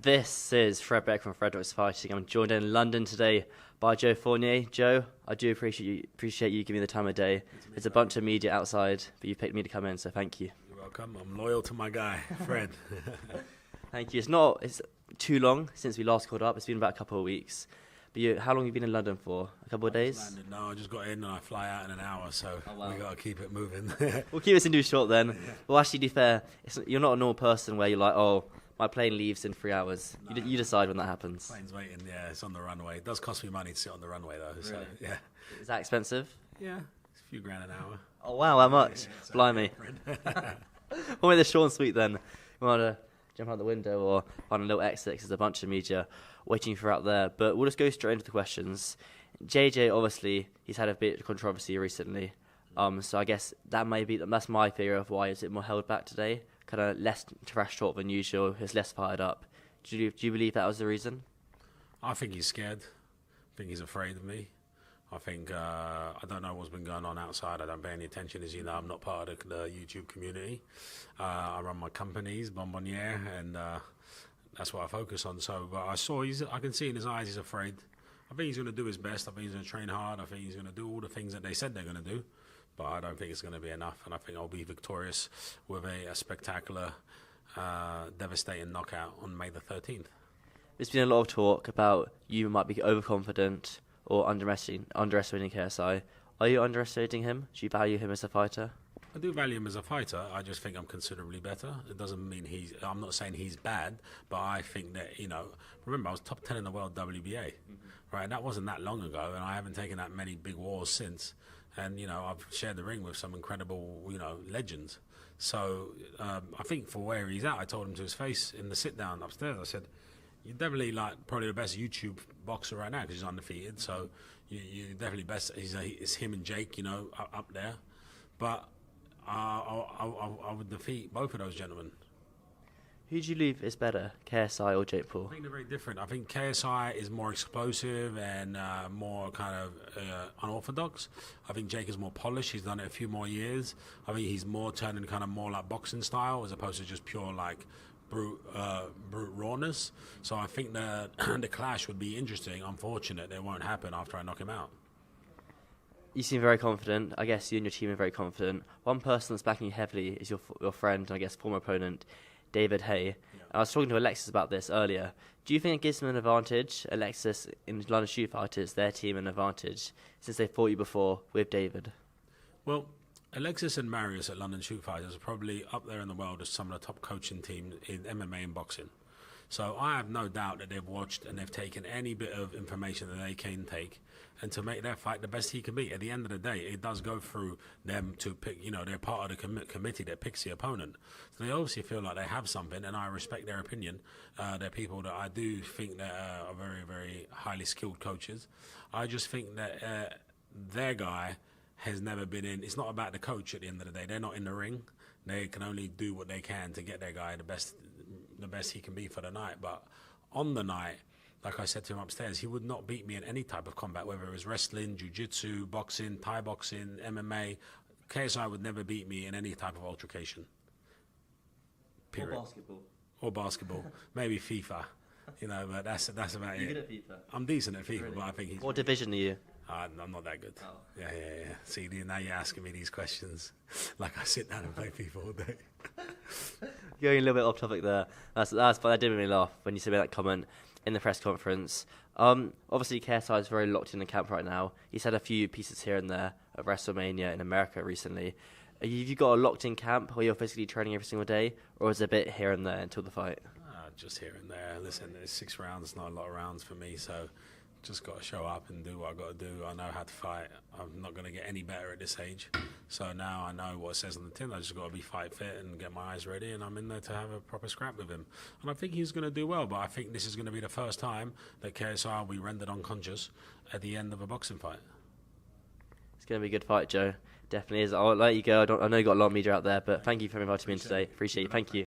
This is Fred Beck from Frederick's Fighting. I'm joined in London today by Joe Fournier. Joe, I do appreciate you giving me the time of day. There's a bunch of media outside, but you picked me to come in, so thank you. You're welcome. I'm loyal to my guy, Fred. Thank you. It's too long since we last caught up. It's been about a couple of weeks. But how long have you been in London for? A couple of days? No, I just got in and I fly out in an hour, so we got to keep it moving. We'll keep this into short then. Yeah. Well, actually, to be fair, you're not a normal person where you're like, oh, my plane leaves in 3 hours. No. You decide when that happens. Plane's waiting, yeah, it's on the runway. It does cost me money to sit on the runway, though. Really? So, yeah. Is that expensive? Yeah, it's a few grand an hour. Oh, wow, how much? Yeah, blimey. We'll make this short and sweet then. We want to jump out the window or find a little exit because there's a bunch of media waiting for out there. But we'll just go straight into the questions. JJ, obviously, he's had a bit of controversy recently. So I guess that's my theory of why is it more held back today. Kind of less trash talk than usual. He's less fired up. Do you believe that was the reason? I think he's scared. I think he's afraid of me. I think I don't know what's been going on outside. I don't pay any attention. As you know, I'm not part of the YouTube community. I run my companies, Fournier, and that's what I focus on. So, but I can see in his eyes he's afraid. I think he's going to do his best. I think he's going to train hard. I think he's going to do all the things that they said they're going to do. But I don't think it's going to be enough, and I think I'll be victorious with a spectacular, devastating knockout on May the 13th. There's been a lot of talk about you might be overconfident or underestimating KSI. Are you underestimating him? Do you value him as a fighter? I do value him as a fighter. I just think I'm considerably better. It doesn't mean I'm not saying he's bad, but I think that, remember I was top 10 in the world WBA, right? That wasn't that long ago, and I haven't taken that many big wars since. And, I've shared the ring with some incredible, legends. So I think for where he's at, I told him to his face in the sit-down upstairs, I said, you're definitely probably the best YouTube boxer right now because he's undefeated. So you're definitely best. It's him and Jake, up there. But I would defeat both of those gentlemen. Who do you believe is better, KSI or Jake Paul? I think they're very different. I think KSI is more explosive and more kind of unorthodox. I think Jake is more polished. He's done it a few more years. I think he's more turning kind of more like boxing style as opposed to just pure brute rawness. So I think the clash would be interesting. Unfortunate it won't happen after I knock him out. You seem very confident. I guess you and your team are very confident. One person that's backing you heavily is your friend and I guess former opponent, David Hay. Yeah. I was talking to Alexis about this earlier. Do you think it gives them an advantage, Alexis, in London Shoot Fighters, their team an advantage, since they fought you before with David? Well, Alexis and Marius at London Shoot Fighters are probably up there in the world as some of the top coaching teams in MMA and boxing. So I have no doubt that they've watched and they've taken any bit of information that they can take and to make their fight the best he can be. At the end of the day, it does go through them to pick, they're part of the committee that picks the opponent. So they obviously feel like they have something, and I respect their opinion. They're people that I do think that are very, very highly skilled coaches. I just think that their guy has never been in. It's not about the coach at the end of the day. They're not in the ring. They can only do what they can to get their guy the best he can be for the night. But on the night, like I said to him upstairs, he would not beat me in any type of combat, whether it was wrestling, jiu-jitsu, boxing, Thai boxing, MMA. KSI would never beat me in any type of altercation. Period. Or basketball. Maybe FIFA. But that's about it. You're good at FIFA? I'm decent at FIFA, really? But I think he's... What division are you? I'm not that good. Oh. Yeah. See, now you're asking me these questions like I sit down and play FIFA all day. Going a little bit off topic there. But that did make me laugh when you said that comment in the press conference. Obviously, KSI is very locked in the camp right now. He's had a few pieces here and there of WrestleMania in America recently. Have you got a locked in camp where you're physically training every single day, or is it a bit here and there until the fight? Just here and there. Listen, it's 6 rounds, not a lot of rounds for me, so just got to show up and do what I got to do. I know how to fight. I'm not going to get any better at this age. So now I know what it says on the tin. I just got to be fight fit and get my eyes ready, and I'm in there to have a proper scrap with him. And I think he's going to do well, but I think this is going to be the first time that KSI will be rendered unconscious at the end of a boxing fight. It's going to be a good fight, Joe. Definitely is. I'll let you go. I know you got a lot of media out there, but thank you for inviting me in today. Appreciate you. Thank you.